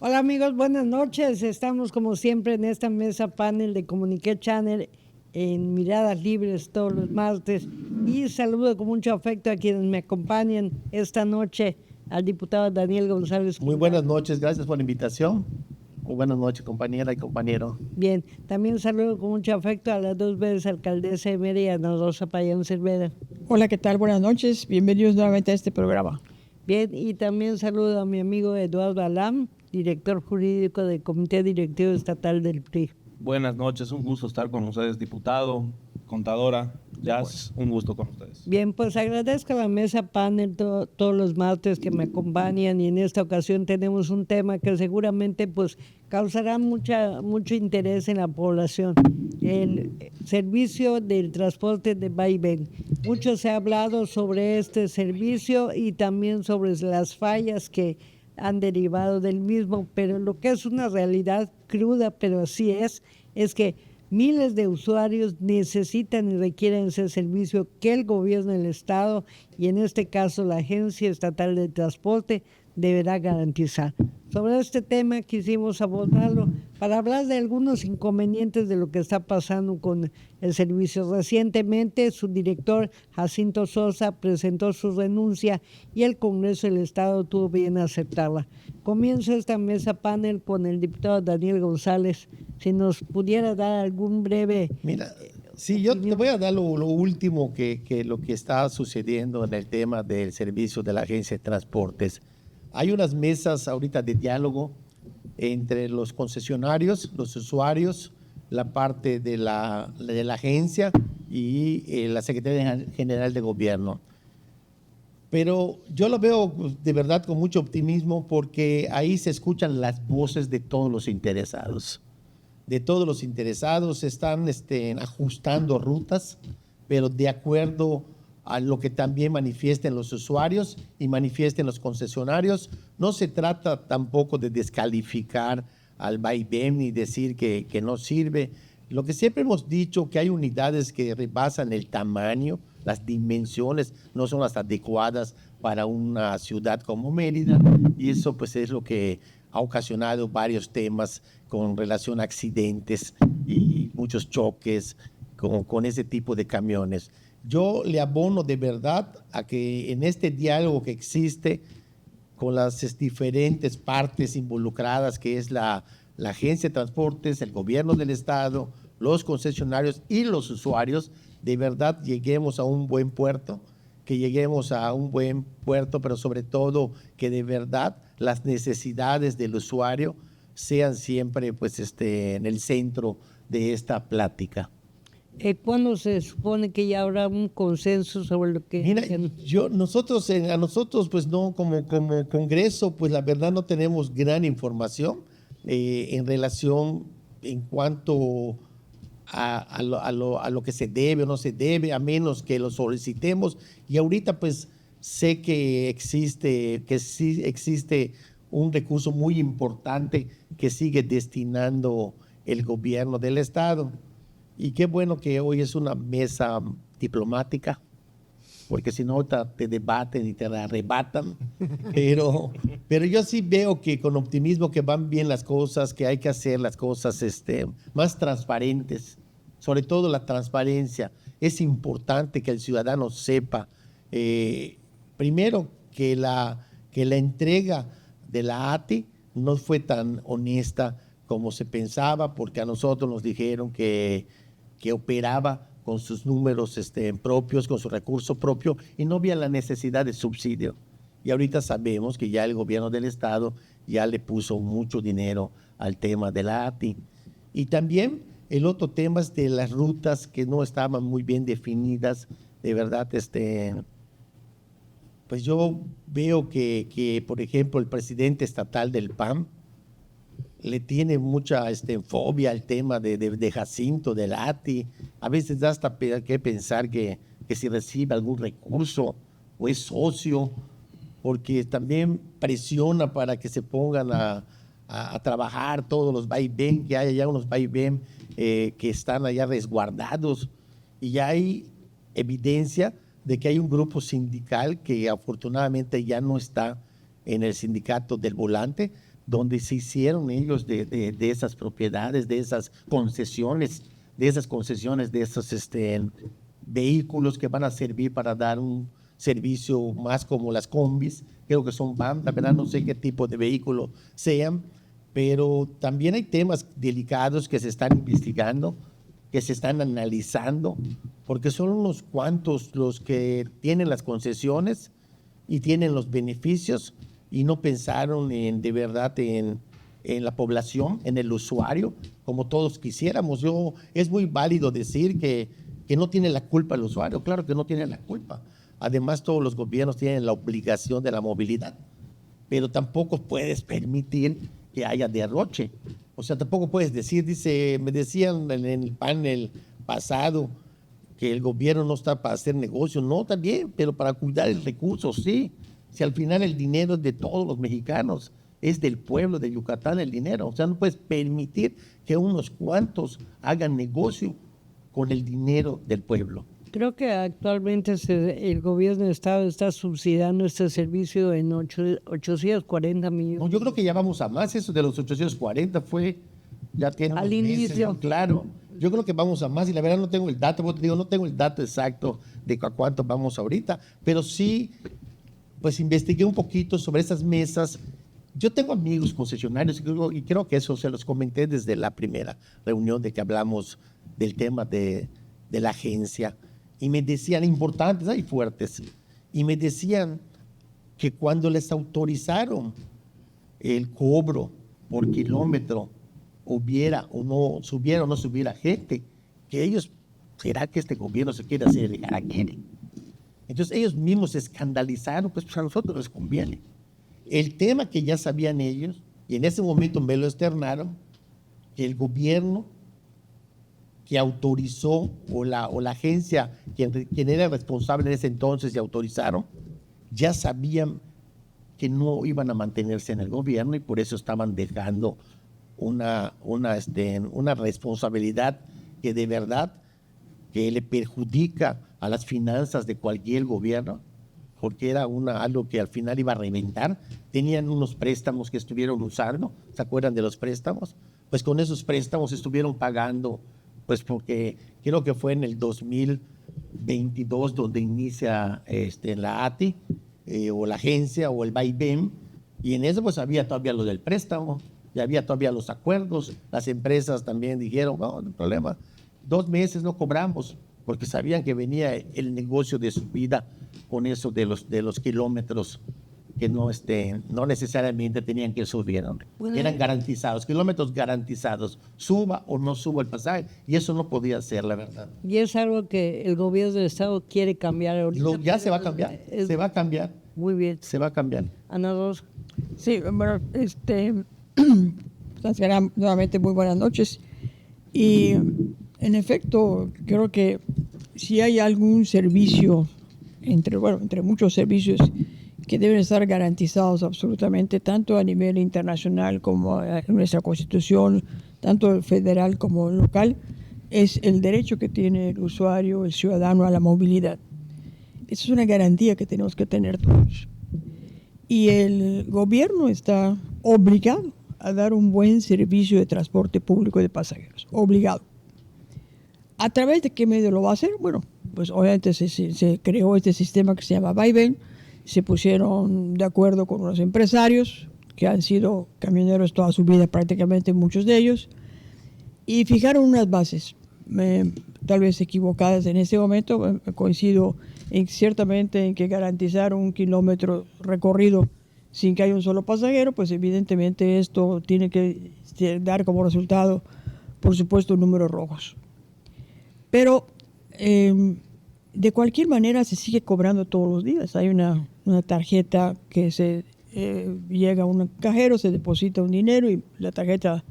Hola amigos, buenas noches. Estamos como siempre en esta mesa panel de Comuniqué Channel en Miradas Libres todos los martes y saludo con mucho afecto a quienes me acompañan esta noche, al diputado Daniel González. Muy buenas noches, gracias por la invitación. Muy buenas noches, compañera y compañero. Bien, también saludo con mucho afecto a las dos veces alcaldesa de Mérida, Ana Rosa Payán Cervera. Hola, ¿qué tal? Buenas noches, bienvenidos nuevamente a este programa. Bien, y también saludo a mi amigo Eduardo Alam, director jurídico del Comité Directivo Estatal del PRI. Buenas noches, un gusto estar con ustedes, diputado, contadora, Jazz, un gusto con ustedes. Bien, pues agradezco a la mesa panel todos los martes que me acompañan y en esta ocasión tenemos un tema que seguramente pues causará mucho interés en la población, el servicio del transporte de va y ven. Mucho se ha hablado sobre este servicio y también sobre las fallas que han derivado del mismo, pero lo que es una realidad cruda, pero así es que miles de usuarios necesitan y requieren ese servicio que el gobierno del Estado y en este caso la Agencia Estatal de Transporte deberá garantizar. Sobre este tema quisimos abordarlo para hablar de algunos inconvenientes de lo que está pasando con el servicio. Recientemente su director Jacinto Sosa presentó su renuncia y el Congreso del Estado tuvo bien aceptarla. Comienzo esta mesa panel con el diputado Daniel González. Si nos pudiera dar algún breve... Mira, sí, yo te voy a dar lo último lo que está sucediendo en el tema del servicio de la Agencia de Transportes. Hay unas mesas ahorita de diálogo entre los concesionarios, los usuarios, la parte de la agencia y la Secretaría General de Gobierno. Pero yo lo veo de verdad con mucho optimismo porque ahí se escuchan las voces de todos los interesados. De todos los interesados están ajustando rutas, pero de acuerdo a lo que también manifiesten los usuarios y manifiesten los concesionarios. No se trata tampoco de descalificar al vaivén ni decir que no sirve. Lo que siempre hemos dicho, que hay unidades que rebasan el tamaño, las dimensiones no son las adecuadas para una ciudad como Mérida, y eso pues es lo que ha ocasionado varios temas con relación a accidentes y muchos choques con ese tipo de camiones. Yo le abono de verdad a que en este diálogo que existe con las diferentes partes involucradas, que es la Agencia de Transportes, el gobierno del Estado, los concesionarios y los usuarios, de verdad lleguemos a un buen puerto, pero sobre todo que de verdad las necesidades del usuario sean siempre pues, en el centro de esta plática. ¿Cuándo se supone que ya habrá un consenso sobre lo que... Mira, a nosotros pues no, como Congreso, pues la verdad no tenemos gran información en relación en cuanto a lo que se debe o no se debe, a menos que lo solicitemos. Y ahorita pues sé que sí existe un recurso muy importante que sigue destinando el gobierno del Estado. Y qué bueno que hoy es una mesa diplomática, porque si no te debaten y te arrebatan. Pero yo sí veo que con optimismo que van bien las cosas, que hay que hacer las cosas más transparentes. Sobre todo la transparencia. Es importante que el ciudadano sepa, primero, que la entrega de la ATI no fue tan honesta como se pensaba, porque a nosotros nos dijeron que operaba con sus números propios, con su recurso propio, y no había la necesidad de subsidio. Y ahorita sabemos que ya el gobierno del Estado ya le puso mucho dinero al tema de la ATI. Y también el otro tema es de las rutas que no estaban muy bien definidas. De verdad, pues yo veo que, por ejemplo, el presidente estatal del PAN le tiene mucha fobia al tema de Jacinto, del ATI. A veces da hasta que pensar que si recibe algún recurso o es socio, porque también presiona para que se pongan a trabajar todos los vaivén, que hay allá unos vaivén que están allá resguardados, y ya hay evidencia de que hay un grupo sindical que afortunadamente ya no está en el sindicato del volante, donde se hicieron ellos de esas propiedades, de esas concesiones, de esos vehículos que van a servir para dar un servicio más como las combis, creo que son van, la verdad no sé qué tipo de vehículo sean, pero también hay temas delicados que se están investigando, que se están analizando, porque son unos cuantos los que tienen las concesiones y tienen los beneficios y no pensaron de verdad en la población, en el usuario, como todos quisiéramos. Es muy válido decir que no tiene la culpa el usuario, claro que no tiene la culpa. Además, todos los gobiernos tienen la obligación de la movilidad, pero tampoco puedes permitir que haya derroche. O sea, tampoco puedes decir, me decían en el panel pasado que el gobierno no está para hacer negocio. No, también, pero para cuidar el recurso, sí. Si al final el dinero es de todos los mexicanos, es del pueblo de Yucatán el dinero. O sea, no puedes permitir que unos cuantos hagan negocio con el dinero del pueblo. Creo que actualmente el gobierno del estado está subsidiando este servicio en 840 millones. No, yo creo que ya vamos a más. Eso de los 840 ya tiene al meses, inicio. ¿no? Claro, yo creo que vamos a más y la verdad no tengo el dato, no tengo el dato exacto de a cuánto vamos ahorita, pero sí, pues investigué un poquito sobre esas mesas. Yo tengo amigos concesionarios y creo que eso se los comenté desde la primera reunión de que hablamos del tema de la agencia. Y me decían, importantes y fuertes, y me decían que cuando les autorizaron el cobro por kilómetro, hubiera o no subiera gente, que ellos, ¿será que este gobierno se quiere hacer llegar a quién? Entonces ellos mismos se escandalizaron, pues a nosotros les conviene. El tema que ya sabían ellos, y en ese momento me lo externaron, que el gobierno que autorizó o la agencia quien era responsable en ese entonces y autorizaron, ya sabían que no iban a mantenerse en el gobierno y por eso estaban dejando una responsabilidad que de verdad que le perjudica a las finanzas de cualquier gobierno, porque era algo que al final iba a reventar. Tenían unos préstamos que estuvieron usando, ¿se acuerdan de los préstamos? Pues con esos préstamos estuvieron pagando, pues porque creo que fue en el 2022 donde inicia la ATI o la agencia o el vaivén, y en eso pues había todavía lo del préstamo, y había todavía los acuerdos. Las empresas también dijeron, no hay problema, 2 meses no cobramos, porque sabían que venía el negocio de su vida con eso de los kilómetros que no necesariamente tenían que subir, ¿no? Bueno, eran garantizados, kilómetros garantizados, suba o no suba el pasaje, y eso no podía ser, la verdad. Y es algo que el gobierno del estado quiere cambiar ahorita. Ya se va a cambiar, se va a cambiar. Muy bien. Se va a cambiar. Ana Rosa. Sí, bueno, nuevamente muy buenas noches. Y en efecto, creo que si hay algún servicio, entre muchos servicios que deben estar garantizados absolutamente, tanto a nivel internacional como en nuestra Constitución, tanto federal como local, es el derecho que tiene el usuario, el ciudadano, a la movilidad. Esa es una garantía que tenemos que tener todos. Y el gobierno está obligado a dar un buen servicio de transporte público de pasajeros, obligado. ¿A través de qué medio lo va a hacer? Bueno, pues obviamente se creó este sistema que se llama vaivén. Se pusieron de acuerdo con unos empresarios que han sido camioneros toda su vida, prácticamente muchos de ellos, y fijaron unas bases, tal vez equivocadas en este momento. Coincido ciertamente en que garantizar 1 kilómetro recorrido sin que haya un solo pasajero, pues evidentemente esto tiene que dar como resultado, por supuesto, números rojos. Pero de cualquier manera se sigue cobrando todos los días. Hay una tarjeta que llega a un cajero, se deposita un dinero y la tarjeta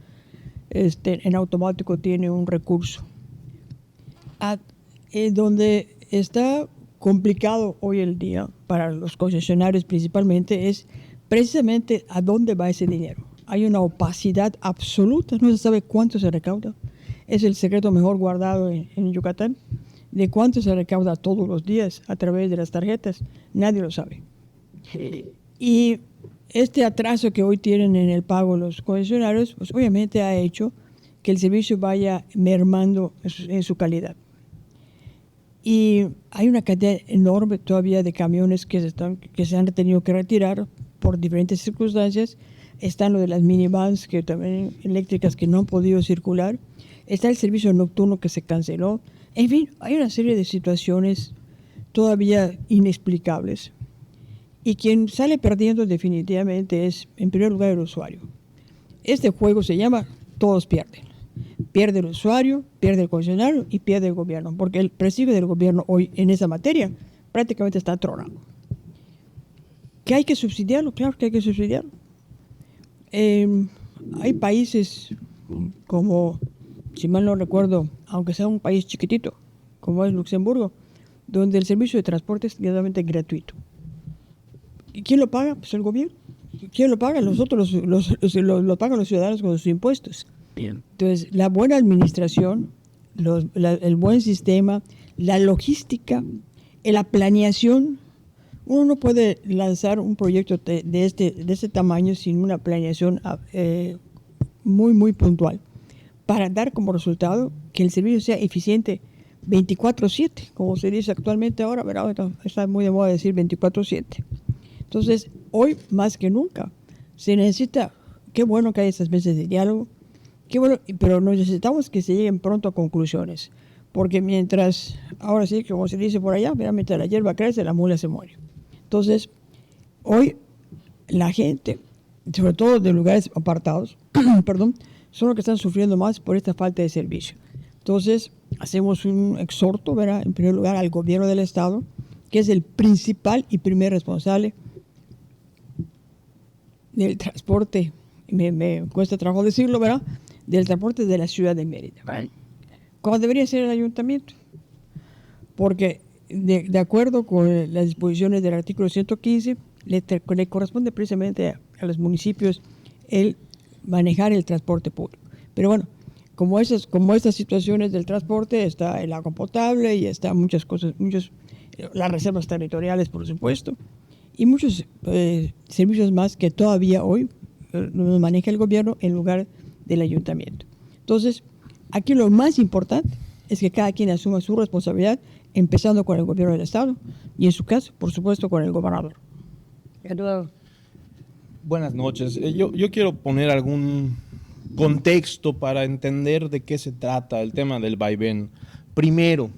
en automático tiene un recurso. Donde está complicado hoy el día para los concesionarios principalmente es precisamente a dónde va ese dinero. Hay una opacidad absoluta, no se sabe cuánto se recauda. Es el secreto mejor guardado en Yucatán. De cuánto se recauda todos los días a través de las tarjetas, nadie lo sabe. Y este atraso que hoy tienen en el pago los concesionarios, pues obviamente ha hecho que el servicio vaya mermando en su calidad. Y hay una cantidad enorme todavía de camiones que se han tenido que retirar por diferentes circunstancias. Están lo de las minivans que también eléctricas que no han podido circular. Está el servicio nocturno que se canceló. En fin, hay una serie de situaciones todavía inexplicables. Y quien sale perdiendo definitivamente es, en primer lugar, el usuario. Este juego se llama Todos pierden. Pierde el usuario, pierde el concesionario y pierde el gobierno, porque el prestigio del gobierno hoy en esa materia prácticamente está tronado. ¿Que hay que subsidiarlo? Claro que hay que subsidiarlo. Hay países como, si mal no recuerdo, aunque sea un país chiquitito, como es Luxemburgo, donde el servicio de transporte es totalmente gratuito. ¿Y quién lo paga? Pues el gobierno. ¿Quién lo paga? Nosotros lo pagan los ciudadanos con sus impuestos. Bien. Entonces, la buena administración, el buen sistema, la logística, la planeación. Uno no puede lanzar un proyecto de este tamaño sin una planeación muy, muy puntual para dar como resultado que el servicio sea eficiente 24/7, como se dice actualmente ahora, ¿verdad? Está muy de moda decir 24/7. Entonces, hoy más que nunca se necesita, qué bueno que hay estas mesas de diálogo, qué bueno, pero necesitamos que se lleguen pronto a conclusiones, porque mientras, ahora sí, como se dice por allá, mientras la hierba crece, la mula se muere. Entonces, hoy la gente, sobre todo de lugares apartados, perdón, son los que están sufriendo más por esta falta de servicio. Entonces, hacemos un exhorto, ¿verdad? En primer lugar, al gobierno del Estado, que es el principal y primer responsable del transporte, me cuesta trabajo decirlo, ¿verdad? Del transporte de la ciudad de Mérida. Como debería ser el ayuntamiento. Porque de acuerdo con las disposiciones del artículo 115, le corresponde precisamente a los municipios el manejar el transporte público. Pero bueno, como estas situaciones del transporte, está el agua potable y está muchas cosas, las reservas territoriales, por supuesto, y muchos servicios más que todavía hoy nos maneja el gobierno en lugar del ayuntamiento. Entonces, aquí lo más importante es que cada quien asuma su responsabilidad, empezando con el gobierno del Estado y en su caso, por supuesto, con el gobernador. Eduardo. Buenas noches. Yo quiero poner algún contexto para entender de qué se trata el tema del vaivén. Primero,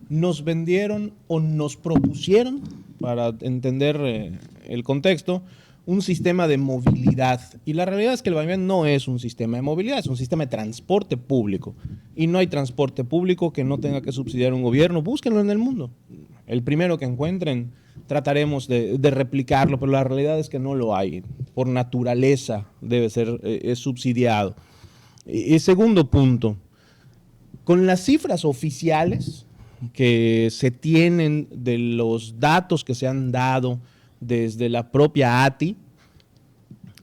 nos vendieron o nos propusieron, para entender el contexto, un sistema de movilidad. Y la realidad es que el vaivén no es un sistema de movilidad, es un sistema de transporte público. Y no hay transporte público que no tenga que subsidiar un gobierno. Búsquenlo en el mundo. El primero que encuentren, trataremos de replicarlo, pero la realidad es que no lo hay. Por naturaleza debe ser subsidiado. Y segundo punto, con las cifras oficiales que se tienen de los datos que se han dado desde la propia ATI,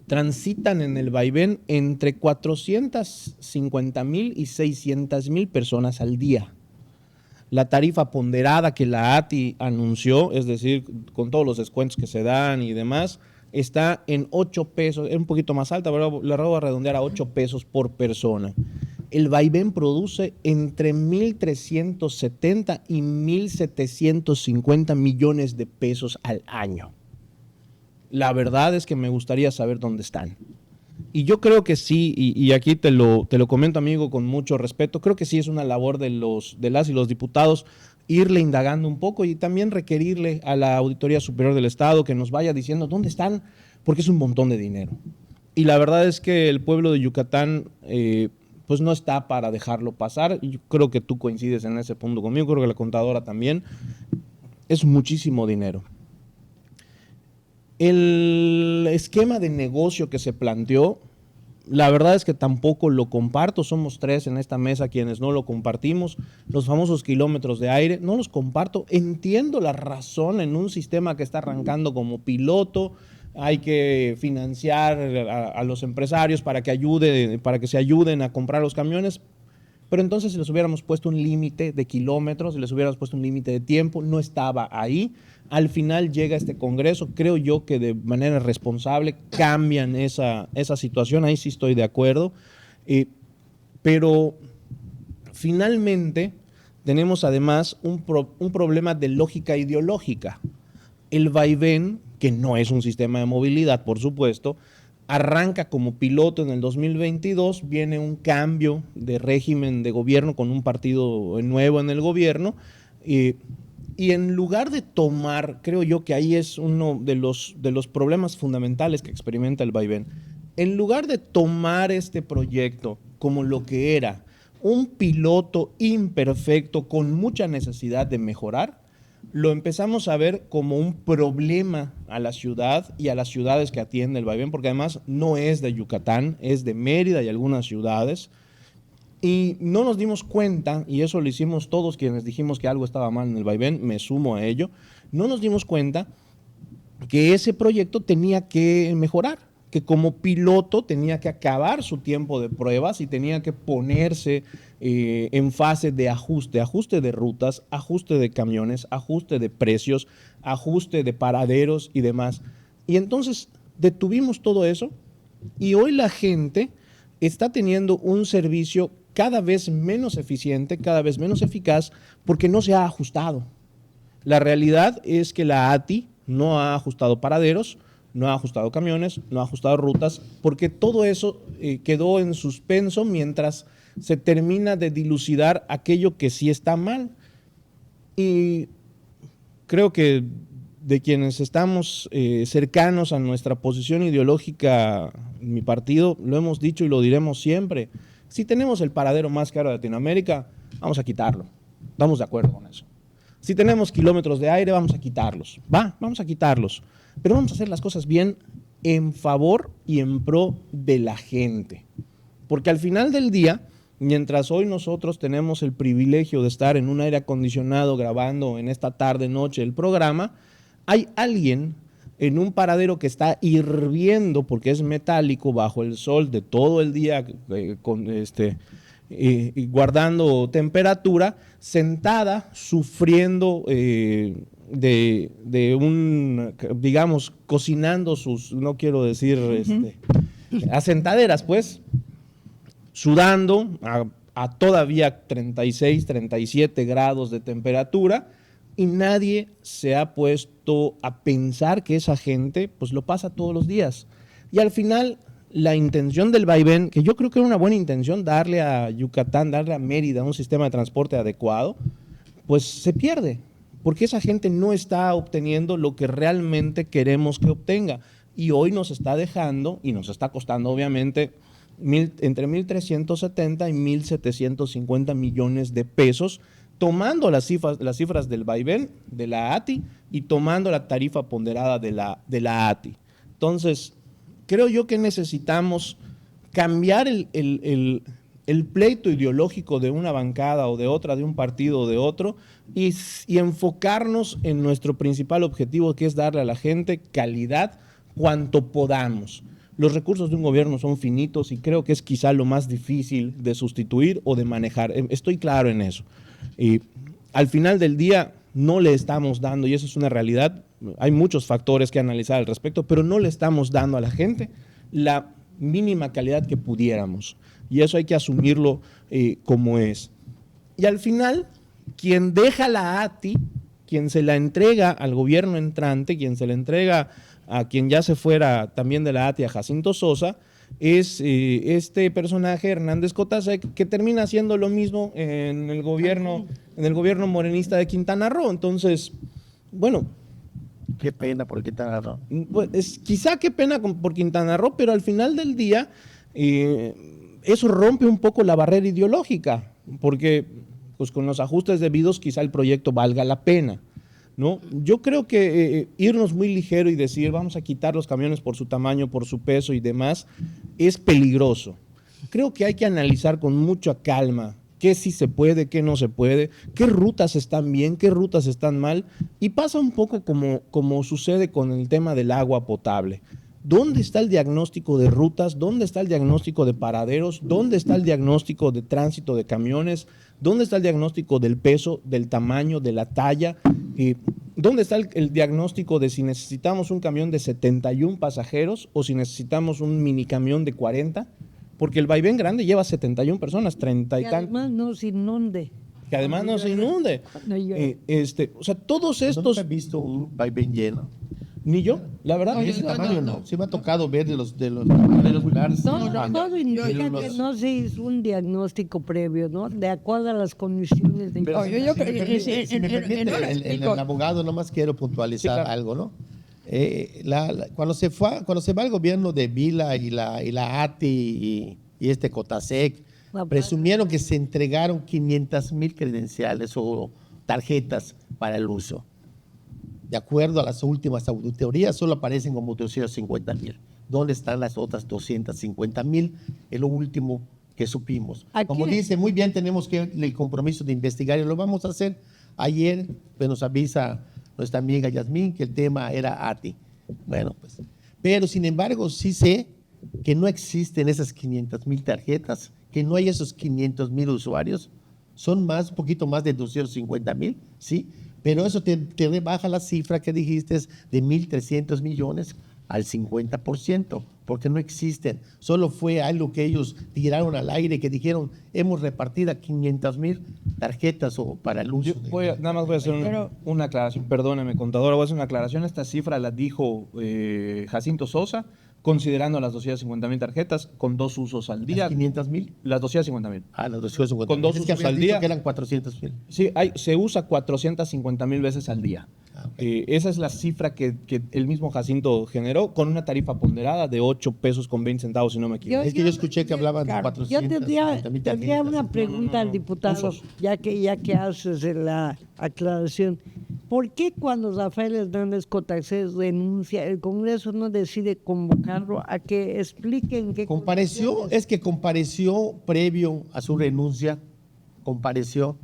transitan en el vaivén entre 450,000 y 600,000 personas al día. La tarifa ponderada que la ATI anunció, es decir, con todos los descuentos que se dan y demás, está en 8 pesos, es un poquito más alta, pero la voy a redondear a 8 pesos por persona. El vaivén produce entre 1.370 y 1.750 millones de pesos al año. La verdad es que me gustaría saber dónde están. Y yo creo que sí, y aquí te lo comento, amigo, con mucho respeto, creo que sí es una labor de las y los diputados irle indagando un poco y también requerirle a la Auditoría Superior del Estado que nos vaya diciendo dónde están, porque es un montón de dinero. Y la verdad es que el pueblo de Yucatán pues no está para dejarlo pasar. Yo creo que tú coincides en ese punto conmigo, creo que la contadora también. Es muchísimo dinero. El esquema de negocio que se planteó, la verdad es que tampoco lo comparto. Somos 3 en esta mesa quienes no lo compartimos. Los famosos kilómetros de aire, no los comparto. Entiendo la razón en un sistema que está arrancando como piloto. Hay que financiar a los empresarios para que se ayuden a comprar los camiones. pero entonces si les hubiéramos puesto un límite de kilómetros, si les hubiéramos puesto un límite de tiempo, no estaba ahí. Al final llega este Congreso, creo yo que de manera responsable cambian esa situación, ahí sí estoy de acuerdo, pero finalmente tenemos además un problema de lógica ideológica. El vaivén, que no es un sistema de movilidad, por supuesto, arranca como piloto en el 2022, viene un cambio de régimen de gobierno con un partido nuevo en el gobierno, y en lugar de tomar, creo yo que ahí es uno de los problemas fundamentales que experimenta el vaivén, en lugar de tomar este proyecto como lo que era, un piloto imperfecto con mucha necesidad de mejorar, lo empezamos a ver como un problema a la ciudad y a las ciudades que atiende el vaivén, porque además no es de Yucatán, es de Mérida y algunas ciudades. Y no nos dimos cuenta, y eso lo hicimos todos quienes dijimos que algo estaba mal en el vaivén, me sumo a ello, no nos dimos cuenta que ese proyecto tenía que mejorar, que como piloto tenía que acabar su tiempo de pruebas y tenía que ponerse en fase de ajuste de rutas, ajuste de camiones, ajuste de precios, ajuste de paraderos y demás. Y entonces detuvimos todo eso y hoy la gente está teniendo un servicio cada vez menos eficiente, cada vez menos eficaz, porque no se ha ajustado. La realidad es que la ATI no ha ajustado paraderos, no ha ajustado camiones, no ha ajustado rutas, porque todo eso quedó en suspenso mientras se termina de dilucidar aquello que sí está mal. Y creo que de quienes estamos cercanos a nuestra posición ideológica, mi partido, lo hemos dicho y lo diremos siempre. Si tenemos el paradero más caro de Latinoamérica, vamos a quitarlo. Estamos de acuerdo con eso. Si tenemos kilómetros de aire, vamos a quitarlos. Vamos a quitarlos. Pero vamos a hacer las cosas bien en favor y en pro de la gente. Porque al final del día, mientras hoy nosotros tenemos el privilegio de estar en un aire acondicionado grabando en esta tarde-noche el programa, hay alguien en un paradero que está hirviendo porque es metálico bajo el sol de todo el día guardando temperatura, sentada, sufriendo digamos, cocinando sus, no quiero decir, asentaderas, pues, sudando a todavía 36, 37 grados de temperatura, y nadie se ha puesto a pensar que esa gente pues lo pasa todos los días. Y al final la intención del vaivén, que yo creo que era una buena intención, darle a Yucatán, darle a Mérida un sistema de transporte adecuado, pues se pierde, porque esa gente no está obteniendo lo que realmente queremos que obtenga. Y hoy nos está dejando, y nos está costando obviamente, entre 1.370 y 1.750 millones de pesos, tomando las cifras del vaivén, de la ATI, y tomando la tarifa ponderada de la ATI. Entonces, creo yo que necesitamos cambiar el pleito ideológico de una bancada o de otra, de un partido o de otro, y enfocarnos en nuestro principal objetivo, que es darle a la gente calidad cuanto podamos. Los recursos de un gobierno son finitos y creo que es quizá lo más difícil de sustituir o de manejar. Estoy claro en eso. Y al final del día no le estamos dando, y eso es una realidad, hay muchos factores que analizar al respecto, pero no le estamos dando a la gente la mínima calidad que pudiéramos. Y eso hay que asumirlo como es. Y al final, quien deja la ATI, quien se la entrega al gobierno entrante, quien se la entrega a quien ya se fuera también de la ATI, a Jacinto Sosa, es este personaje, Hernández Cotasec, que termina haciendo lo mismo en el gobierno morenista de Quintana Roo. Entonces, bueno, qué pena por Quintana Roo. Pues, quizá qué pena por Quintana Roo, pero al final del día eso rompe un poco la barrera ideológica, porque pues, con los ajustes debidos quizá el proyecto valga la pena, ¿no? Yo creo que irnos muy ligero y decir vamos a quitar los camiones por su tamaño, por su peso y demás, es peligroso. Creo que hay que analizar con mucha calma qué sí se puede, qué no se puede, qué rutas están bien, qué rutas están mal, y pasa un poco como sucede con el tema del agua potable. ¿Dónde está el diagnóstico de rutas? ¿Dónde está el diagnóstico de paraderos? ¿Dónde está el diagnóstico de tránsito de camiones? ¿Dónde está el diagnóstico del peso, del tamaño, de la talla? ¿Dónde está el diagnóstico de si necesitamos un camión de 71 pasajeros o si necesitamos un minicamión de 40? Porque el vaivén grande lleva 71 personas, 30 y Y tantos. además no se inunde. Que además no se inunde. No, yo- O sea, todos Nunca estos... he visto un vaivén lleno. Ni yo, la verdad. De ese tamaño no. Sí me ha tocado ver de los regulares. Todo indica que los- no se hizo un diagnóstico previo, ¿no? De acuerdo a las condiciones de... Pero yo si me creo que permite, sí, si me en- permite, en- el abogado nomás quiero puntualizar Sí, claro. algo, ¿no? Cuando se va el gobierno de Vila y la ATI y este Cotasec, presumieron que se entregaron 500,000 credenciales o tarjetas para el uso. De acuerdo a las últimas auditorías, solo aparecen como 250,000. ¿Dónde están las otras 250,000? Es lo último que supimos. Aquí- Como dice, muy bien, tenemos que el compromiso de investigar y lo vamos a hacer. Ayer pues, nos avisa nuestra amiga Yasmín que el tema era ATI. Bueno, pues. Pero sin embargo, sí sé que no existen esas 500,000 tarjetas, que no hay esos 500,000 usuarios. Son más, un poquito más de 250,000, ¿sí? Pero eso te rebaja la cifra que dijiste de 1,300 millones al 50%, porque no existen. Solo fue algo que ellos tiraron al aire, que dijeron, hemos repartido 500,000 tarjetas o para el uso. Nada más voy a hacer una aclaración. Perdóneme, contadora, voy a hacer una aclaración. Esta cifra la dijo Jacinto Sosa, considerando las 250,000 tarjetas con 2 usos al día. ¿Las 500,000? Las 250,000. Ah, las 250,000. Con 2 Es que usos habías al dicho día. que eran 400,000. Sí, se usa 450,000 veces al día. Ah, ok. Esa es la cifra que el mismo Jacinto generó con una tarifa ponderada de 8 pesos con 20 centavos, si no me equivoco. Es que yo escuché que hablaban de claro. 450,000 tendría una tarjetas. pregunta al diputado, ya que haces la aclaración. ¿Por qué cuando Rafael Hernández Cotasec renuncia, el Congreso no decide convocarlo a que expliquen qué Compareció, es que compareció previo a su renuncia, compareció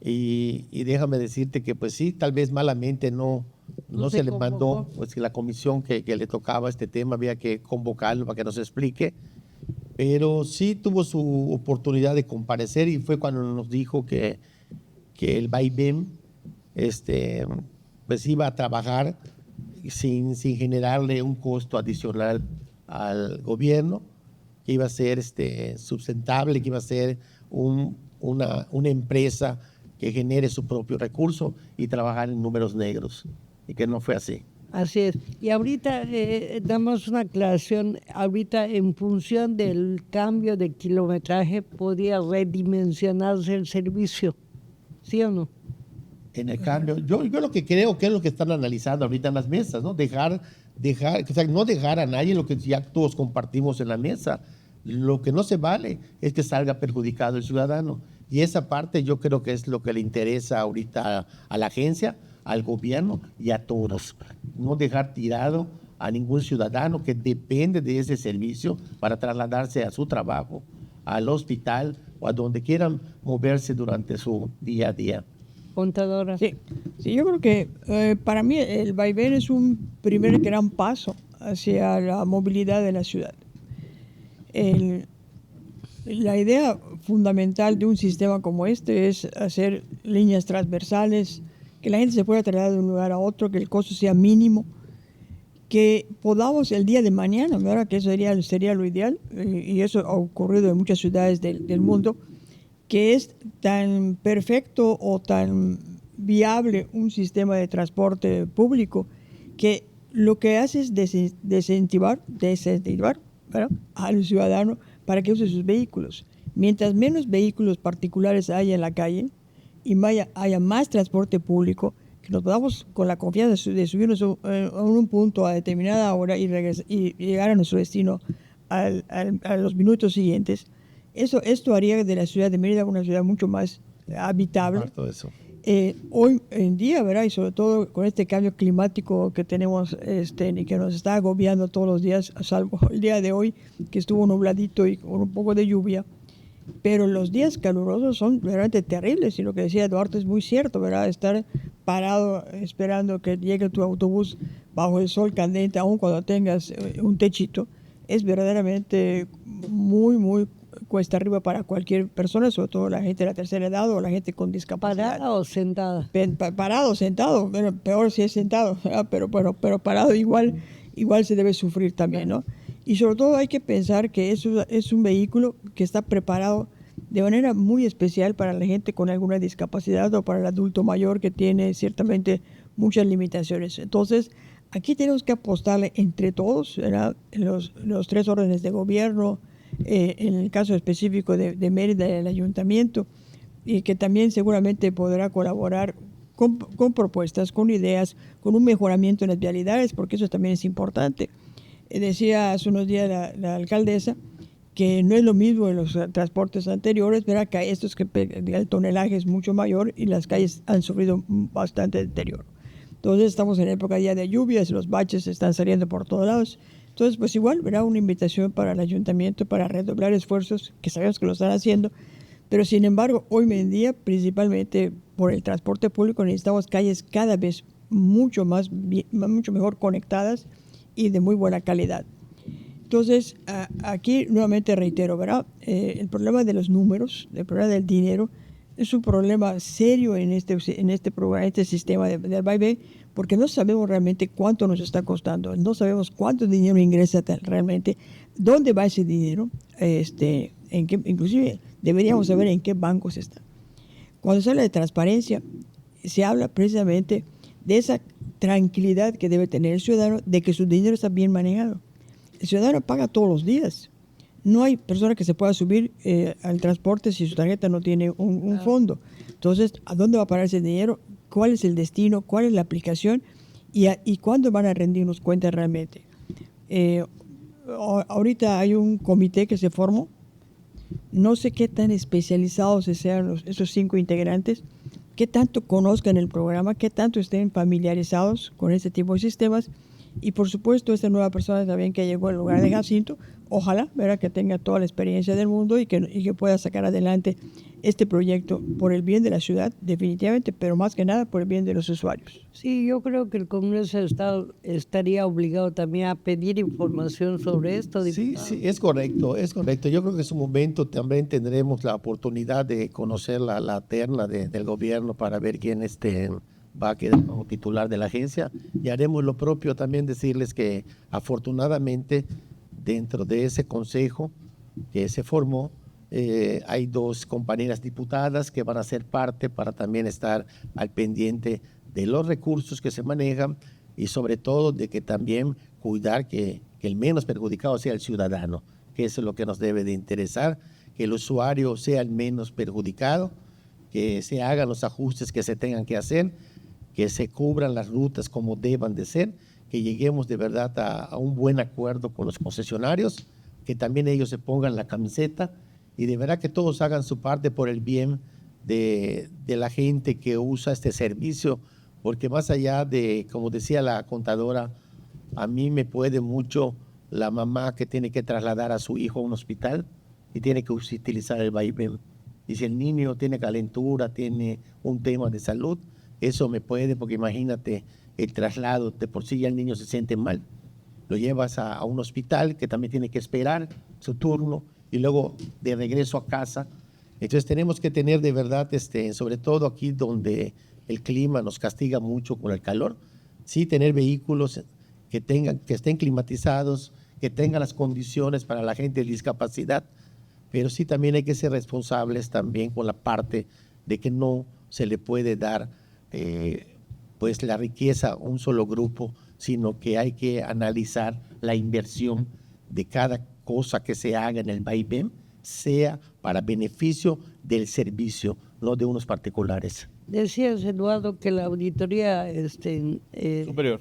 y déjame decirte que pues sí, tal vez malamente no se se le mandó, convocó. pues que la comisión que le tocaba este tema había que convocarlo para que nos explique, pero sí tuvo su oportunidad de comparecer y fue cuando nos dijo que el vaivén pues iba a trabajar sin generarle un costo adicional al gobierno, que iba a ser sustentable, que iba a ser una empresa que genere su propio recurso y trabajar en números negros, y que no fue así. Así es. Y ahorita damos una aclaración, ahorita en función del cambio de kilometraje podría redimensionarse el servicio, ¿sí o no? En el cambio, yo lo que creo que es lo que están analizando ahorita en las mesas, ¿no? O sea, no dejar a nadie lo que ya todos compartimos en la mesa. Lo que no se vale es que salga perjudicado el ciudadano. Y esa parte yo creo que es lo que le interesa ahorita a la agencia, al gobierno y a todos. No dejar tirado a ningún ciudadano que depende de ese servicio para trasladarse a su trabajo, al hospital o a donde quieran moverse durante su día a día. Contadora. Sí, yo creo que para mí el vaivén es un primer gran paso hacia la movilidad de la ciudad. La idea fundamental de un sistema como este es hacer líneas transversales, que la gente se pueda trasladar de un lugar a otro, que el costo sea mínimo, que podamos el día de mañana, ¿verdad? Que eso sería lo ideal, y eso ha ocurrido en muchas ciudades del mundo, que es tan perfecto o tan viable un sistema de transporte público que lo que hace es desincentivar ¿verdad? Al ciudadano para que use sus vehículos. Mientras menos vehículos particulares haya en la calle y haya más transporte público, que nos podamos con la confianza de subirnos a un punto a determinada hora y llegar a nuestro destino a los minutos siguientes. Esto haría de la ciudad de Mérida una ciudad mucho más habitable. Comparto eso. Hoy en día, ¿verdad? Y sobre todo con este cambio climático que tenemos y que nos está agobiando todos los días, salvo el día de hoy, que estuvo nubladito y con un poco de lluvia. Pero los días calurosos son realmente terribles, y lo que decía Eduardo es muy cierto, ¿verdad? Estar parado esperando que llegue tu autobús bajo el sol candente, aun cuando tengas un techito, es verdaderamente muy, muy cuesta arriba para cualquier persona, sobre todo la gente de la tercera edad o la gente con discapacidad. ¿Parada o sentada? Parado, sentado, bueno, peor si es sentado, ¿verdad? Pero parado igual se debe sufrir también, ¿no? Y sobre todo hay que pensar que eso es un vehículo que está preparado de manera muy especial para la gente con alguna discapacidad o para el adulto mayor que tiene ciertamente muchas limitaciones. Entonces, aquí tenemos que apostarle entre todos, ¿verdad? Los tres órdenes de gobierno, en el caso específico de Mérida, el ayuntamiento, y que también seguramente podrá colaborar con propuestas, con ideas, con un mejoramiento en las vialidades, porque eso también es importante. Decía hace unos días la alcaldesa que no es lo mismo en los transportes anteriores, verá que estos que el tonelaje es mucho mayor y las calles han sufrido bastante deterioro. Entonces estamos en época ya de lluvias, los baches están saliendo por todos lados. Entonces, pues igual, verá una invitación para el ayuntamiento para redoblar esfuerzos, que sabemos que lo están haciendo, pero sin embargo, hoy en día, principalmente por el transporte público, necesitamos calles cada vez mucho mejor conectadas y de muy buena calidad. Entonces, aquí nuevamente reitero, ¿verdad? El problema de los números, el problema del dinero, es un problema serio en este programa, este sistema del vaivén, porque no sabemos realmente cuánto nos está costando, no sabemos cuánto dinero ingresa realmente, dónde va ese dinero, inclusive deberíamos saber en qué bancos está. Cuando se habla de transparencia, se habla precisamente de esa tranquilidad que debe tener el ciudadano de que su dinero está bien manejado. El ciudadano paga todos los días. No hay persona que se pueda subir al transporte si su tarjeta no tiene un fondo. Entonces, ¿a dónde va a parar ese dinero? ¿Cuál es el destino? ¿Cuál es la aplicación? ¿Y cuándo van a rendirnos cuentas realmente? Ahorita hay un comité que se formó. No sé qué tan especializados sean esos 5 integrantes, qué tanto conozcan el programa, qué tanto estén familiarizados con este tipo de sistemas. Y por supuesto, esta nueva persona también que llegó en lugar de Jacinto, ojalá, ¿verdad?, que tenga toda la experiencia del mundo y que pueda sacar adelante este proyecto por el bien de la ciudad, definitivamente, pero más que nada por el bien de los usuarios. Sí, yo creo que el Congreso del Estado estaría obligado también a pedir información sobre esto. Sí, sí, es correcto, es correcto. Yo creo que en su momento también tendremos la oportunidad de conocer la terna del gobierno para ver quién va a quedar como titular de la agencia, y haremos lo propio también, decirles que afortunadamente dentro de ese consejo que se formó hay 2 compañeras diputadas que van a ser parte para también estar al pendiente de los recursos que se manejan y sobre todo de que también cuidar que el menos perjudicado sea el ciudadano, que eso es lo que nos debe de interesar, que el usuario sea el menos perjudicado, que se hagan los ajustes que se tengan que hacer, que se cubran las rutas como deban de ser, que lleguemos de verdad a un buen acuerdo con los concesionarios, que también ellos se pongan la camiseta y de verdad que todos hagan su parte por el bien de la gente que usa este servicio, porque más allá de, como decía la contadora, a mí me puede mucho la mamá que tiene que trasladar a su hijo a un hospital y tiene que utilizar el vaivén. Y si el niño tiene calentura, tiene un tema de salud, eso me puede, porque imagínate el traslado, de por sí ya el niño se siente mal. Lo llevas a un hospital que también tiene que esperar su turno y luego de regreso a casa. Entonces tenemos que tener de verdad, sobre todo aquí donde el clima nos castiga mucho con el calor, sí tener vehículos que estén climatizados, que tengan las condiciones para la gente de discapacidad, pero sí también hay que ser responsables también con la parte de que no se le puede dar pues la riqueza a un solo grupo, sino que hay que analizar la inversión de cada cosa que se haga en el vaivén, sea para beneficio del servicio, no de unos particulares. Decías, Eduardo, que la auditoría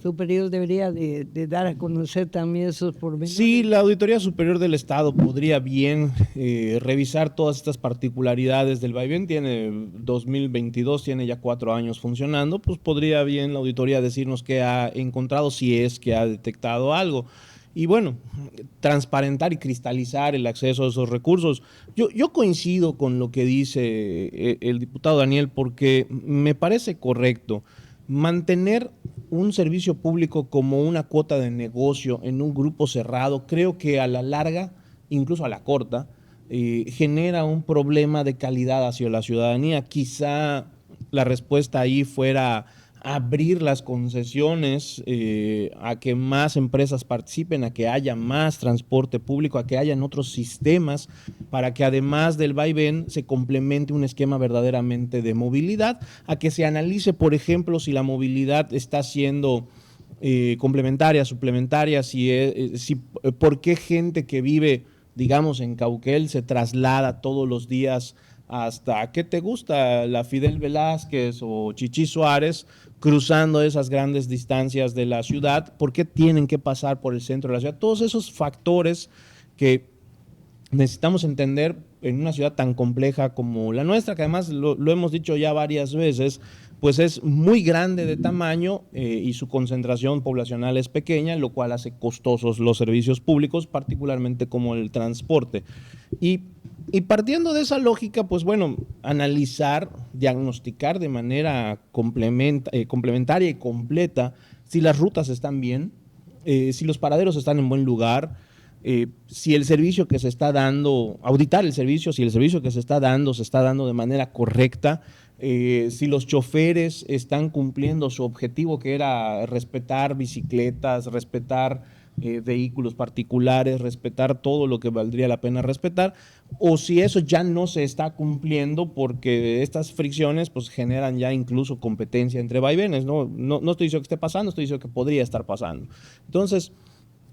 superior debería de dar a conocer también esos pormenores. Sí, la Auditoría Superior del Estado podría bien revisar todas estas particularidades del vaivén. Tiene 2022, tiene ya 4 años funcionando, pues podría bien la auditoría decirnos qué ha encontrado, si es que ha detectado algo. Y bueno, transparentar y cristalizar el acceso a esos recursos. Yo coincido con lo que dice el diputado Daniel, porque me parece correcto. mantener un servicio público como una cuota de negocio en un grupo cerrado, creo que a la larga, incluso a la corta, genera un problema de calidad hacia la ciudadanía. Quizá la respuesta ahí fuera abrir las concesiones, a que más empresas participen, a que haya más transporte público, a que hayan otros sistemas para que además del vaivén se complemente un esquema verdaderamente de movilidad, a que se analice, por ejemplo, si la movilidad está siendo complementaria, suplementaria, por qué gente que vive, digamos, en Cauquel se traslada todos los días hasta, ¿qué te gusta? La Fidel Velázquez o Chichí Suárez, cruzando esas grandes distancias de la ciudad. ¿Por qué tienen que pasar por el centro de la ciudad? Todos esos factores que necesitamos entender en una ciudad tan compleja como la nuestra, que además lo hemos dicho ya varias veces, pues es muy grande de tamaño y su concentración poblacional es pequeña, lo cual hace costosos los servicios públicos, particularmente como el transporte. Y partiendo de esa lógica, pues bueno, analizar, diagnosticar de manera complementaria y completa si las rutas están bien, si los paraderos están en buen lugar, si el servicio que se está dando, auditar el servicio, si el servicio que se está dando de manera correcta, si los choferes están cumpliendo su objetivo, que era respetar bicicletas, respetar vehículos particulares, respetar todo lo que valdría la pena respetar, o si eso ya no se está cumpliendo porque estas fricciones pues generan ya incluso competencia entre vaivenes. No estoy diciendo que esté pasando, estoy diciendo que podría estar pasando. Entonces,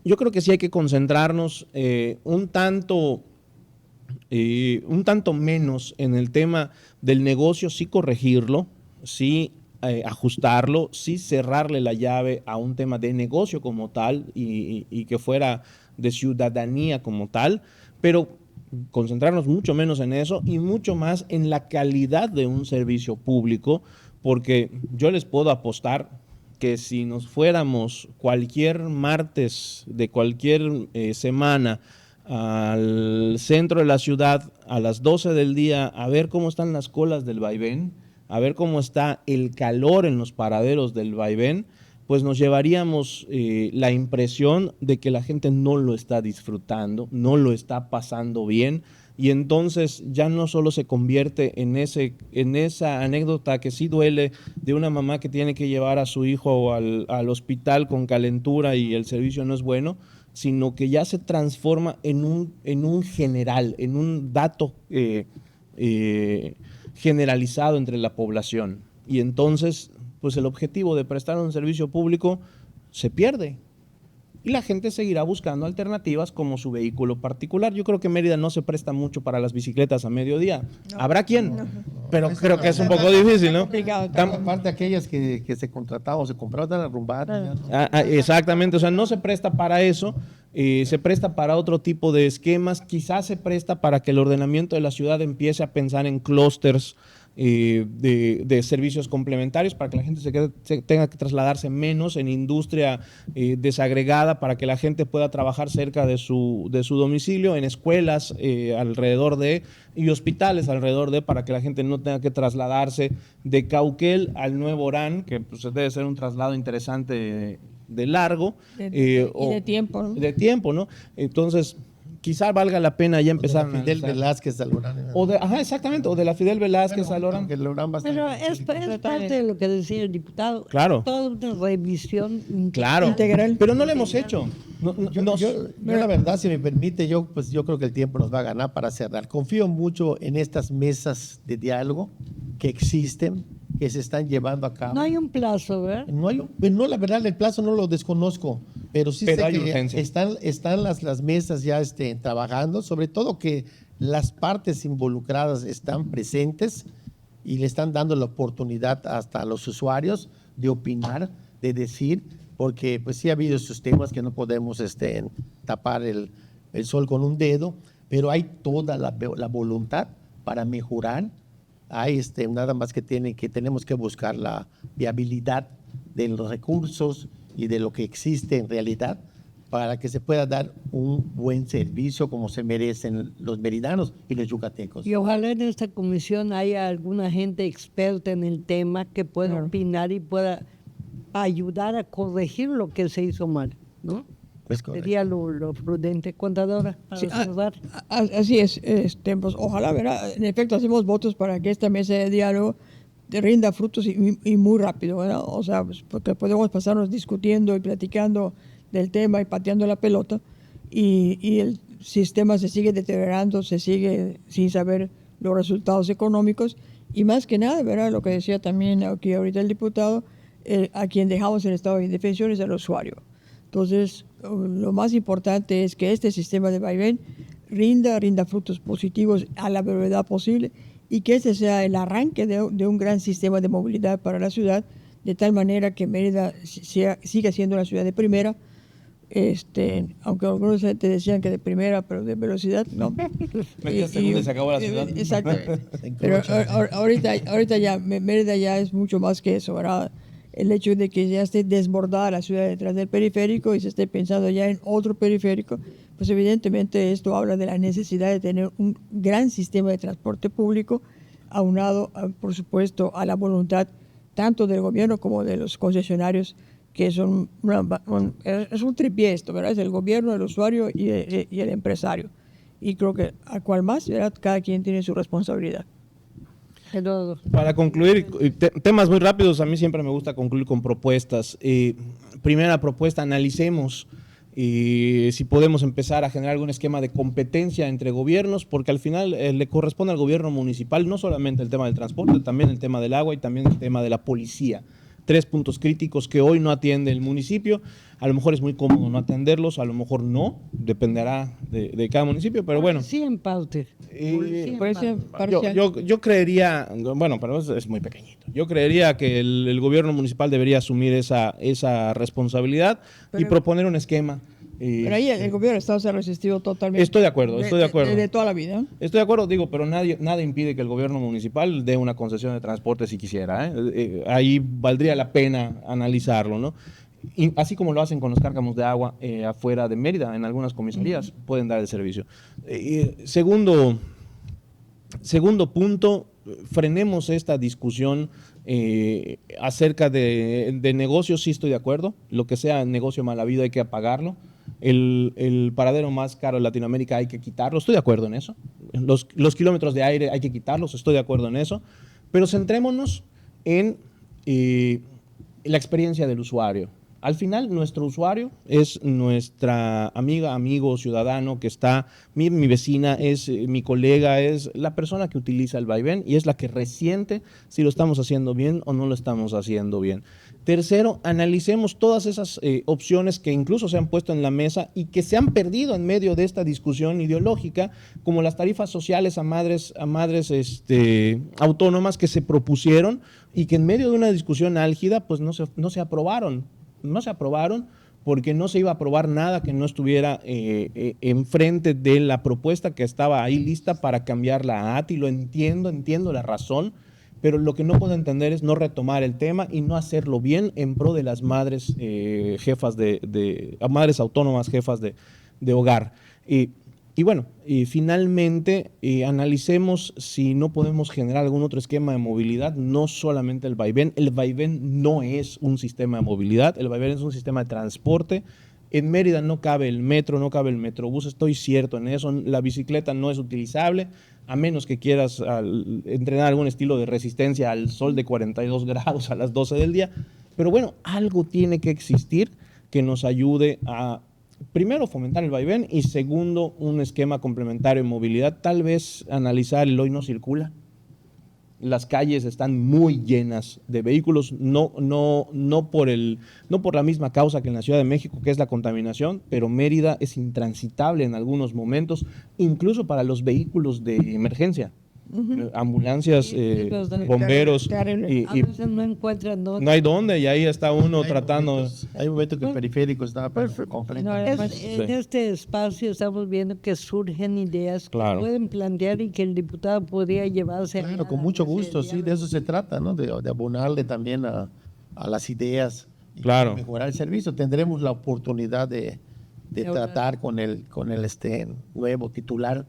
yo creo que sí hay que concentrarnos un tanto menos en el tema del negocio, sí corregirlo, sí ajustarlo, sí cerrarle la llave a un tema de negocio como tal y que fuera de ciudadanía como tal, pero concentrarnos mucho menos en eso y mucho más en la calidad de un servicio público, porque yo les puedo apostar que si nos fuéramos cualquier martes de cualquier semana al centro de la ciudad a las 12 del día a ver cómo están las colas del vaivén, a ver cómo está el calor en los paraderos del vaivén, pues nos llevaríamos la impresión de que la gente no lo está disfrutando, no lo está pasando bien, y entonces ya no solo se convierte en esa anécdota que sí duele de una mamá que tiene que llevar a su hijo al hospital con calentura y el servicio no es bueno, sino que ya se transforma en un general, en un dato generalizado entre la población. Y entonces, pues el objetivo de prestar un servicio público se pierde. Y la gente seguirá buscando alternativas como su vehículo particular. Yo creo que Mérida no se presta mucho para las bicicletas a mediodía. No, habrá quien, pero creo que es un poco difícil, ¿no? Aparte aquellas que se contrataban o se compraban a rumbar. Exactamente, o sea, no se presta para eso. Se presta para otro tipo de esquemas. Quizás se presta para que el ordenamiento de la ciudad empiece a pensar en clústeres de servicios complementarios para que la gente se tenga que trasladarse menos en industria desagregada, para que la gente pueda trabajar cerca de su domicilio, en escuelas alrededor de y hospitales alrededor de, para que la gente no tenga que trasladarse de Cauquel al Nuevo Orán, que pues, debe ser un traslado interesante de largo y de tiempo, ¿no? De tiempo, ¿no? Entonces, quizá valga la pena ya empezar a Fidel Velázquez al Orán. Exactamente, o de la Fidel Velázquez al Orán. Pero es parte de lo que decía el diputado. Claro. Toda una revisión integral. Pero no lo hemos hecho. Yo la verdad, si me permite, yo creo que el tiempo nos va a ganar para cerrar. Confío mucho en estas mesas de diálogo que existen, que se están llevando a cabo. No hay un plazo, ¿verdad? No, la verdad, el plazo no lo desconozco, pero sí sé hay que urgencia. están las mesas ya trabajando, sobre todo que las partes involucradas están presentes y le están dando la oportunidad hasta a los usuarios de opinar, de decir, porque pues sí ha habido estos temas que no podemos tapar el sol con un dedo, pero hay toda la voluntad para mejorar. Hay nada más que tenemos que buscar la viabilidad de los recursos y de lo que existe en realidad para que se pueda dar un buen servicio como se merecen los meridanos y los yucatecos. Y ojalá en esta comisión haya alguna gente experta en el tema que pueda Claro. opinar y pueda ayudar a corregir lo que se hizo mal, ¿no? Es correcto. Sería lo prudente, contadora, para Sí, cerrar. Así es, pues, ojalá, ¿verdad? En efecto, hacemos votos para que esta mesa de diálogo rinda frutos y muy rápido, ¿verdad? O sea, pues, porque podemos pasarnos discutiendo y platicando del tema y pateando la pelota y el sistema se sigue deteriorando, se sigue sin saber los resultados económicos y más que nada, ¿verdad? Lo que decía también aquí ahorita el diputado, a quien dejamos en estado de indefensión es el usuario. Entonces, lo más importante es que este sistema de vaivén rinda frutos positivos a la brevedad posible y que este sea el arranque de un gran sistema de movilidad para la ciudad, de tal manera que Mérida siga siendo una ciudad de primera, aunque algunos te decían que de primera, pero de velocidad, no. Media segunda y se acabó la ciudad. Exacto. Pero ahorita ya, Mérida ya es mucho más que eso, ¿verdad? El hecho de que ya esté desbordada la ciudad detrás del periférico y se esté pensando ya en otro periférico, pues evidentemente esto habla de la necesidad de tener un gran sistema de transporte público aunado, por supuesto, a la voluntad tanto del gobierno como de los concesionarios, que son es un tripié esto, ¿verdad? Es el gobierno, el usuario y el empresario. Y creo que a cual más, ¿verdad? Cada quien tiene su responsabilidad. Pero, Para concluir, temas muy rápidos, a mí siempre me gusta concluir con propuestas. Primera propuesta, analicemos si podemos empezar a generar algún esquema de competencia entre gobiernos, porque al final le corresponde al gobierno municipal no solamente el tema del transporte, también el tema del agua y también el tema de la policía. 3 puntos críticos que hoy no atiende el municipio. A lo mejor es muy cómodo no atenderlos, a lo mejor no, dependerá de cada municipio, pero bueno. sí, en parte. Parece parcial. Yo creería, bueno, pero es muy pequeñito. Yo creería que el gobierno municipal debería asumir esa responsabilidad y Pero- proponer un esquema. Pero ahí el gobierno del Estado se ha resistido totalmente. Estoy de acuerdo. De toda la vida. Estoy de acuerdo, digo, pero nada impide que el gobierno municipal dé una concesión de transporte si quisiera. Ahí valdría la pena analizarlo, ¿no? Y así como lo hacen con los cárcamos de agua afuera de Mérida, en algunas comisarías pueden dar el servicio. Segundo punto, frenemos esta discusión acerca de negocios, sí estoy de acuerdo. Lo que sea negocio mal habido hay que apagarlo. El paradero más caro de Latinoamérica hay que quitarlo, estoy de acuerdo en eso. Los kilómetros de aire hay que quitarlos, estoy de acuerdo en eso. Pero centrémonos en la experiencia del usuario. Al final, nuestro usuario es nuestra amiga, amigo, ciudadano que está, mi vecina, es mi colega, es la persona que utiliza el vaivén y es la que resiente si lo estamos haciendo bien o no lo estamos haciendo bien. Tercero, analicemos todas esas opciones que incluso se han puesto en la mesa y que se han perdido en medio de esta discusión ideológica, como las tarifas sociales a madres autónomas que se propusieron y que en medio de una discusión álgida pues no se aprobaron. No se aprobaron porque no se iba a aprobar nada que no estuviera enfrente de la propuesta que estaba ahí lista para cambiar la ATI. Lo entiendo la razón, pero lo que no puedo entender es no retomar el tema y no hacerlo bien en pro de las madres jefas madres autónomas, jefas de hogar. Y bueno, finalmente analicemos si no podemos generar algún otro esquema de movilidad, no solamente el vaivén. El vaivén no es un sistema de movilidad, el vaivén es un sistema de transporte. En Mérida no cabe el metro, no cabe el metrobús, estoy cierto en eso. La bicicleta no es utilizable, a menos que quieras entrenar algún estilo de resistencia al sol de 42 grados a las 12 del día. Pero bueno, algo tiene que existir que nos ayude a, primero, fomentar el vaivén y segundo, un esquema complementario de movilidad. Tal vez analizar el hoy no circula. Las calles están muy llenas de vehículos, no por la misma causa que en la Ciudad de México, que es la contaminación, pero Mérida es intransitable en algunos momentos, incluso para los vehículos de emergencia. Ambulancias, bomberos, Terrible. A veces no encuentran dónde. no hay dónde y ahí está uno Hay tratando. Hay momentos que el periférico está completo. No, En este espacio estamos viendo que surgen ideas Claro. que pueden plantear y que el diputado podría llevarse. Claro, a con la mucho mesa de gusto, sí, diálogo. de eso se trata, ¿no? De abonarle también a las ideas y Claro. mejorar el servicio. Tendremos la oportunidad de de tratar con el nuevo titular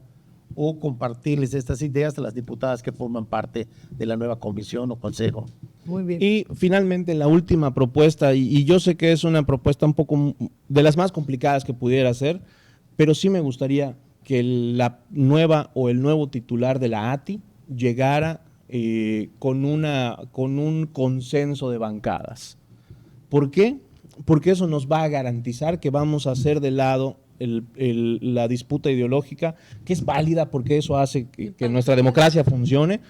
o compartirles estas ideas a las diputadas que forman parte de la nueva comisión o consejo. Muy bien. Y finalmente la última propuesta, y yo sé que es una propuesta un poco de las más complicadas que pudiera hacer, pero sí me gustaría que la nueva o el nuevo titular de la ATI llegara con un consenso de bancadas. ¿Por qué? Porque eso nos va a garantizar que vamos a hacer de lado la disputa ideológica, que es válida porque eso hace que nuestra democracia funcione,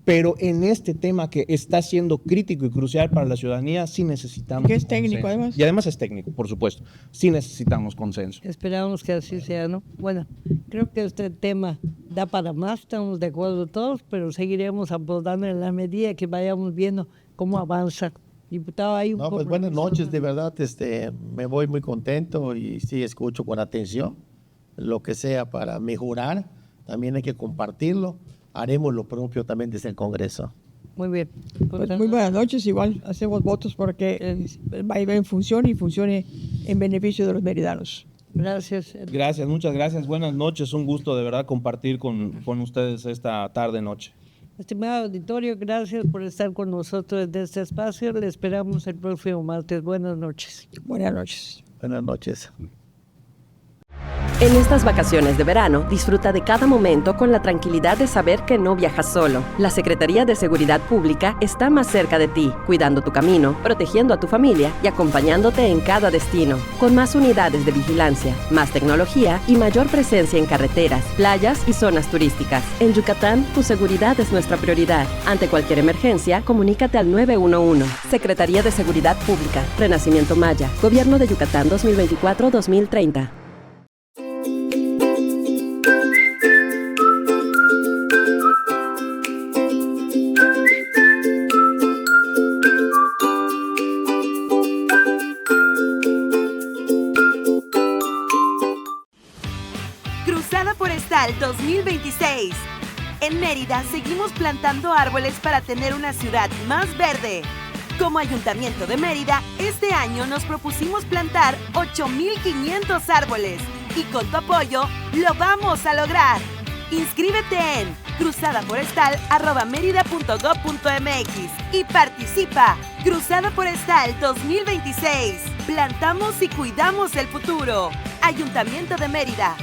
pero en este tema que está siendo crítico y crucial para la ciudadanía, sí necesitamos que es técnico, consenso. además. Y además es técnico, por supuesto. Sí necesitamos consenso. Esperamos que así sea, ¿no? Bueno, creo que este tema da para más, estamos de acuerdo todos, pero seguiremos abordando en la medida que vayamos viendo cómo avanza. Diputado, hay un Pues buenas noches, de verdad, me voy muy contento y sí escucho con atención lo que sea para mejorar. También hay que compartirlo. Haremos lo propio también desde el Congreso. Muy bien. Pues muy buenas noches, igual hacemos votos porque el vaivén funcione y funcione en beneficio de los meridanos. Gracias. Gracias, muchas gracias. Buenas noches. Un gusto de verdad compartir con ustedes esta tarde-noche. Estimado auditorio, gracias por estar con nosotros en este espacio. Le esperamos el próximo martes. Buenas noches. Buenas noches. Buenas noches. En estas vacaciones de verano, disfruta de cada momento con la tranquilidad de saber que no viajas solo. La Secretaría de Seguridad Pública está más cerca de ti, cuidando tu camino, protegiendo a tu familia y acompañándote en cada destino. Con más unidades de vigilancia, más tecnología y mayor presencia en carreteras, playas y zonas turísticas. En Yucatán, tu seguridad es nuestra prioridad. Ante cualquier emergencia, comunícate al 911. Secretaría de Seguridad Pública, Renacimiento Maya, Gobierno de Yucatán 2024-2030. Cruzada Forestal 2026. En Mérida seguimos plantando árboles para tener una ciudad más verde. Como Ayuntamiento de Mérida, este año nos propusimos plantar 8,500 árboles y con tu apoyo lo vamos a lograr. Inscríbete en cruzadaforestal@merida.gov.mx y participa. Cruzada Forestal 2026. Plantamos y cuidamos el futuro. Ayuntamiento de Mérida.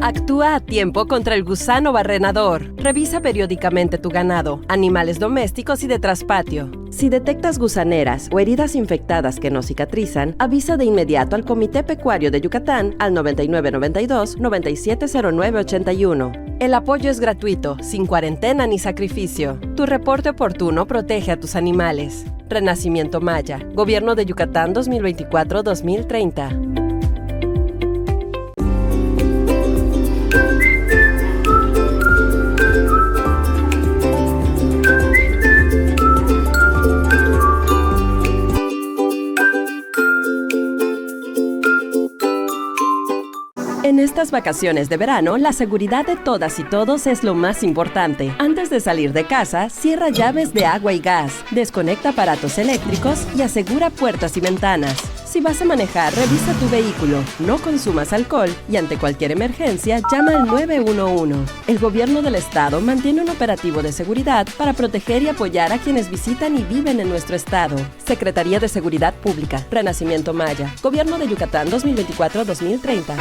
Actúa a tiempo contra el gusano barrenador. Revisa periódicamente tu ganado, animales domésticos y de traspatio. Si detectas gusaneras o heridas infectadas que no cicatrizan, avisa de inmediato al Comité Pecuario de Yucatán al 9992-970981. El apoyo es gratuito, sin cuarentena ni sacrificio. Tu reporte oportuno protege a tus animales. Renacimiento Maya, Gobierno de Yucatán 2024-2030. En estas vacaciones de verano, la seguridad de todas y todos es lo más importante. Antes de salir de casa, cierra llaves de agua y gas, desconecta aparatos eléctricos y asegura puertas y ventanas. Si vas a manejar, revisa tu vehículo, no consumas alcohol y ante cualquier emergencia, llama al 911. El Gobierno del Estado mantiene un operativo de seguridad para proteger y apoyar a quienes visitan y viven en nuestro estado. Secretaría de Seguridad Pública, Renacimiento Maya, Gobierno de Yucatán 2024-2030.